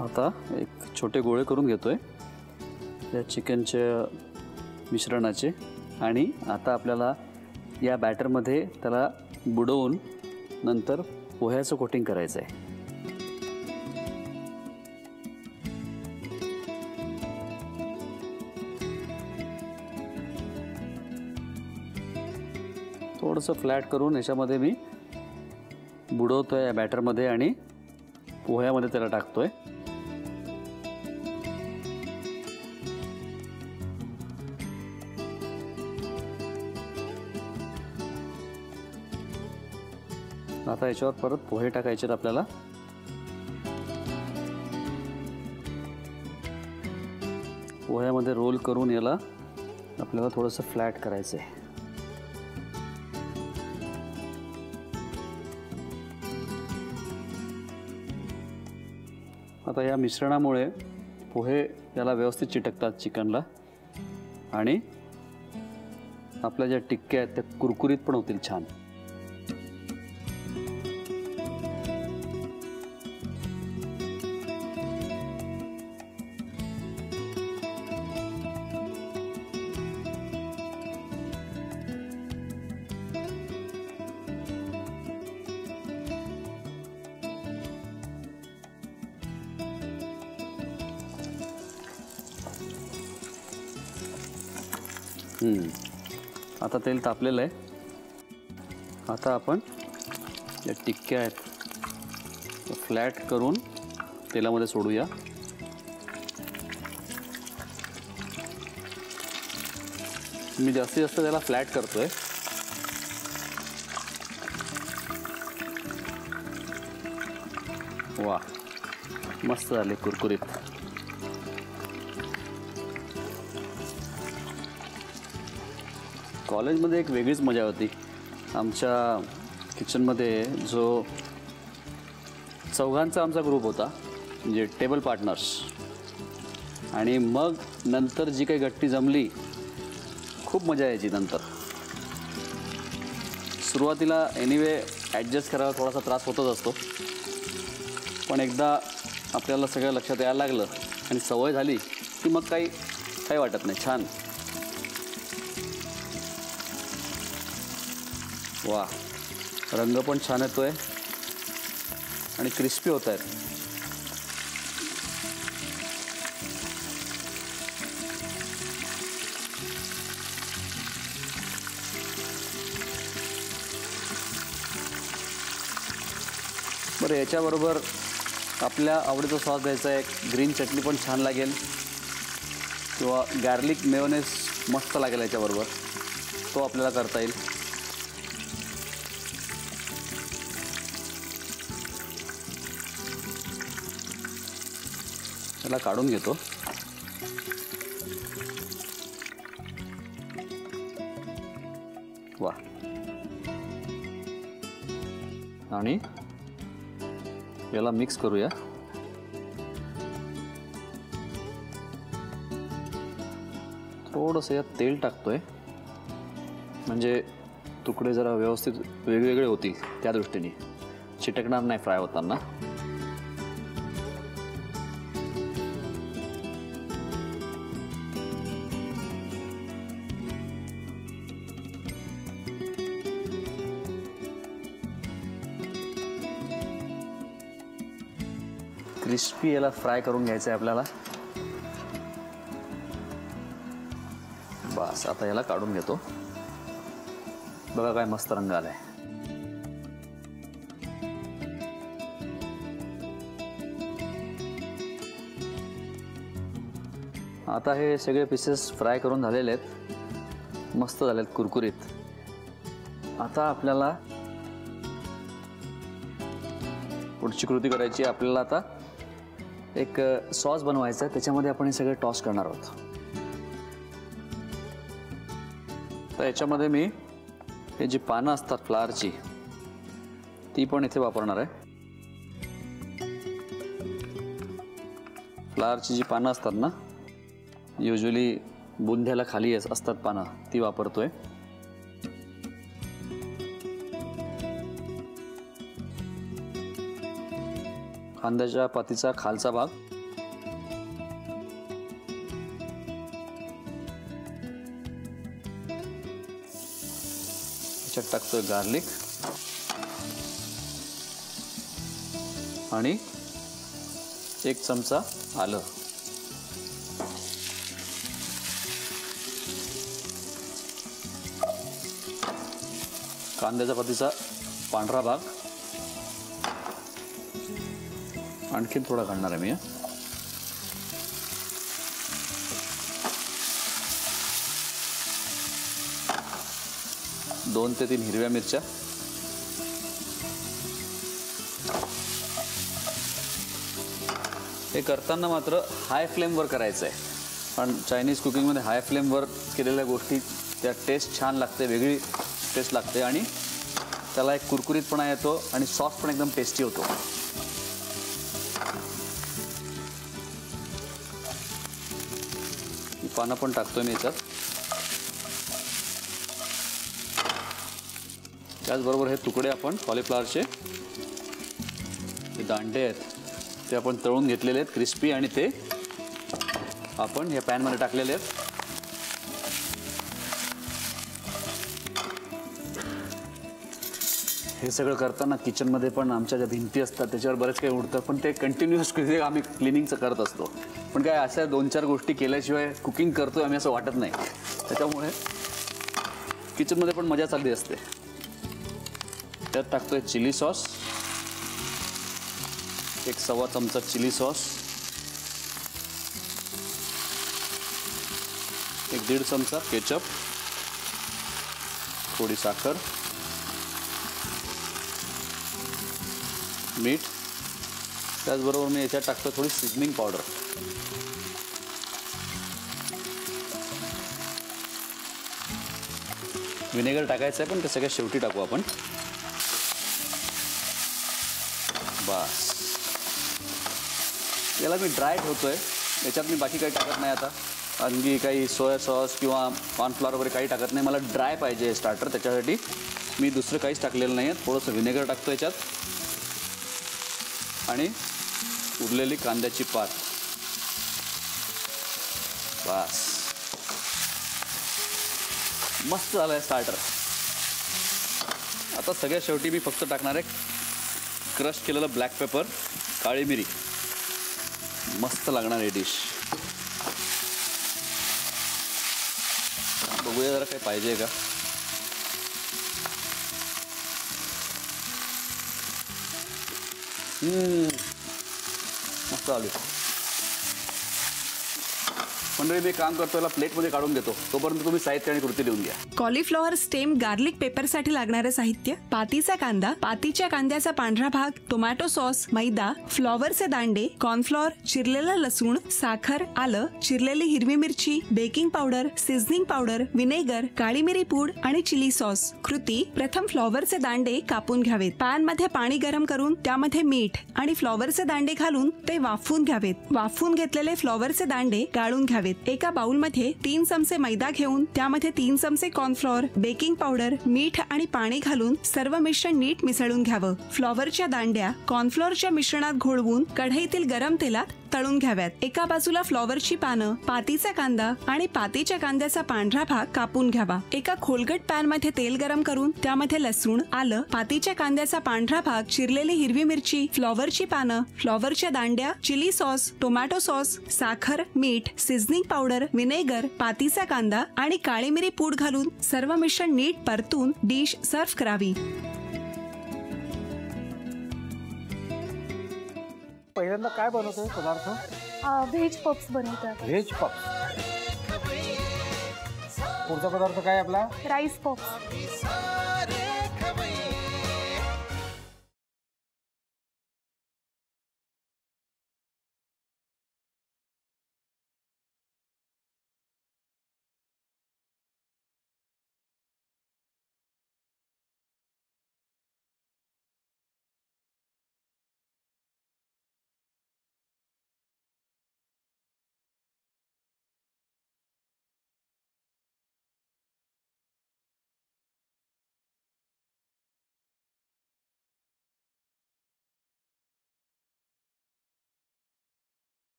आता एक छोटे गोळे करून घेतोय या चिकनच्या मिश्रणाचे आणि आता आपल्याला या बॅटरमध्ये त्याला बुडवून नंतर पोह्याचं कोटिंग करायचं आहे। थोडंसं फ्लॅट करून याच्यामध्ये मी बुडवतोय या बॅटरमध्ये आणि पोह्यामध्ये त्याला टाकतोय। आता याच्यावर परत पोहे टाकायचे आपल्याला। पोह्यामध्ये रोल करून याला आपल्याला थोडंसं फ्लॅट करायचं आहे। आता या मिश्रणामुळे पोहे याला व्यवस्थित चिटकतात चिकनला आणि आपल्या ज्या टिक्क्या आहेत त्या कुरकुरीत पण होतील छान। आता तेल तापलेलं आहे। आता आपण या टिक्क्या आहेत फ्लॅट करून तेलामध्ये सोडूया। मी जास्तीत जास्त त्याला फ्लॅट करतोय। वा, मस्त झाले कुरकुरीत। कॉलेजमध्ये एक वेगळीच मजा होती। आमच्या किचनमध्ये जो चौघांचा आमचा ग्रुप होता, म्हणजे टेबल पार्टनर्स, आणि मग नंतर जी काही गट्टी जमली खूप मजा यायची। नंतर सुरुवातीला एनिवे ॲडजस्ट करायला थोडासा त्रास होतच असतो, पण एकदा आपल्याला सगळं लक्षात यायला लागलं आणि सवय झाली की मग काही वाटत नाही। छान। वा, रंग पण छान येतोय आणि क्रिस्पी होत आहेत। बरं, याच्याबरोबर आपल्या आवडीचा सॉस द्यायचा आहे। ग्रीन चटणी पण छान लागेल किंवा गार्लिक मेयोनेज मस्त लागेल याच्याबरोबर, तो आपल्याला करता येईल। त्याला काढून घेतो। वा, आणि याला मिक्स करूया। थोडंसं यात तेल टाकतोय म्हणजे तुकडे जरा व्यवस्थित वेगवेगळे होतील, त्या दृष्टीने चिटकणार नाही फ्राय होताना। क्रिस्पी याला फ्राय करून घ्यायचं आहे आपल्याला। बस, आता याला काढून घेतो। बघा काय मस्त रंग आलाय। आता हे सगळे पीसेस फ्राय करून झालेले आहेत, मस्त झालेत कुरकुरीत। आता आपल्याला पुढची कृती करायची। आपल्याला आता एक सॉस बनवायचा आहे, त्याच्यामध्ये आपण हे सगळे टॉस करणार आहोत। तर याच्यामध्ये मी हे जी पानं असतात फ्लावरची, ती पण इथे वापरणार आहे। फ्लावरची जी पानं असतात ना, युजली बुंध्याला खाली असतात पानं, ती वापरतोय। कांद्याच्या पातीचा खालचा भाग, याच्यात टाकतोय गार्लिक आणि 1 चमचा आलं. कांद्याच्या पातीचा पांढरा भाग आणखीन थोडा घालणार आहे मी. 2 ते 3 हिरव्या मिरच्या, हे करताना मात्र हाय फ्लेमवर करायचं आहे. पण चायनीज कुकिंगमध्ये हाय फ्लेमवर केलेल्या गोष्टी त्या टेस्ट छान लागते, वेगळी टेस्ट लागते आणि त्याला एक कुरकुरीतपणा येतो आणि सॉस पण एकदम टेस्टी होतो. ही पानं पण टाकतोय मी याच्यात. त्याचबरोबर हे तुकडे आपण कॉलीफ्लॉवरचे दांडे आहेत ते आपण तळून घेतलेले आहेत क्रिस्पी आणि ते आपण या पॅनमध्ये टाकलेले आहेत. हे सगळं करताना किचनमध्ये पण आमच्या ज्या भिंती असतात त्याच्यावर बरेच काही उडतं, पण ते कंटिन्युअस आम्ही क्लिनिंगचं करत असतो. पण काय अशा 2-4 गोष्टी केल्याशिवाय कुकिंग करतोय आम्ही असं वाटत नाही. त्याच्यामुळे किचनमध्ये पण मजा चालली असते. त्यात टाकतोय चिली सॉस, 1 सव्वा चमचा चिली सॉस, 1-1.5 चमचा केचप, थोडी साखर, मीठ. त्याचबरोबर मी याच्यात टाकतो थोडी सीझनिंग पावडर. विनेगर टाकायचं आहे पण ते सगळ्यात शेवटी टाकू आपण. बस याला मी ड्राय ठेवतोय, याच्यात मी बाकी काही टाकत नाही. आता आणखी काही सोया सॉस किंवा कॉर्नफ्लॉवर वगैरे काही टाकत नाही. मला ड्राय पाहिजे स्टार्टर, त्याच्यासाठी मी दुसरं काहीच टाकलेलं नाही आहे. थोडंसं विनेगर टाकतो याच्यात आणि उरलेली कांद्याची पात. बस मस्त झालं आहे स्टार्टर. आता सगळ्यात शेवटी मी फक्त टाकणार आहे क्रश केलेलं ब्लॅक पेपर, काळी मिरी. मस्त लागणार आहे डिश. बघूया जरा काय पाहिजे का. मस्त आली. मंडळी मी काम करतो, याला प्लेटमध्ये काढून देतो. तोपर्यंत तुम्ही साहित्य आणि कृती लिहून घ्या. कॉलीफ्लॉवर स्टेम गार्लिक पेपरसाठी लागणारे साहित्य: पातीचा कांदा, पातीच्या कांद्याचा पांढरा भाग, टोमॅटो सॉस, मैदा, फ्लॉवरचे दांडे, कॉर्नफ्लॉवर, चिरलेला लसूण, साखर, आलं, चिरलेली हिरवी मिरची, baking powder, seasoning powder, vinegar, काळी मिरी पूड आणि चिली सॉस. कृती: प्रथम फ्लॉवरचे दांडे कापून घ्यावेत. पॅन मध्ये पाणी गरम करून त्यामध्ये मीठ आणि फ्लॉवरचे दांडे घालून ते वाफवून घ्यावेत. वाफवून घेतलेले फ्लॉवरचे दांडे गाळून घ्यावेत. एका बाउल मध्ये 3 चमचे मैदा घेऊन त्यामध्ये 3 चमचे कॉर्नफ्लॉवर, बेकिंग पावडर, मीठ आणि पाणी घालून सर्व मिश्रण नीट मिसळून घ्यावं. फ्लॉवरच्या दांड्या कॉर्नफ्लॉवरच्या मिश्रणात घोळवून कढईतील गरम तेलात तळून घ्याव्यात. एका बाजूला फ्लॉवरची पानं, पातीचा कांदा आणि पातीच्या कांद्याचा पांढरा भाग कापून घ्यावा. एका खोलगट पॅन मध्ये तेल गरम करून त्यामध्ये लसूण, आलं, पातीच्या कांद्याचा पांढरा भाग, चिरलेली हिरवी मिरची, फ्लॉवरची पानं, फ्लॉवरच्या दांड्या, चिली सॉस, टोमॅटो सॉस, साखर, मीठ, सीझनिंग पावडर, विनेगर, पातीचा कांदा आणि काळी मिरी पूड घालून सर्व मिश्रण नीट परतून डिश सर्व्ह करावी. पहिल्यांदा काय बनवतोय पदार्थ? व्हेज पप्स बनवतात. व्हेज पप्स. पुढचा पदार्थ काय आपला? राईस पप्स.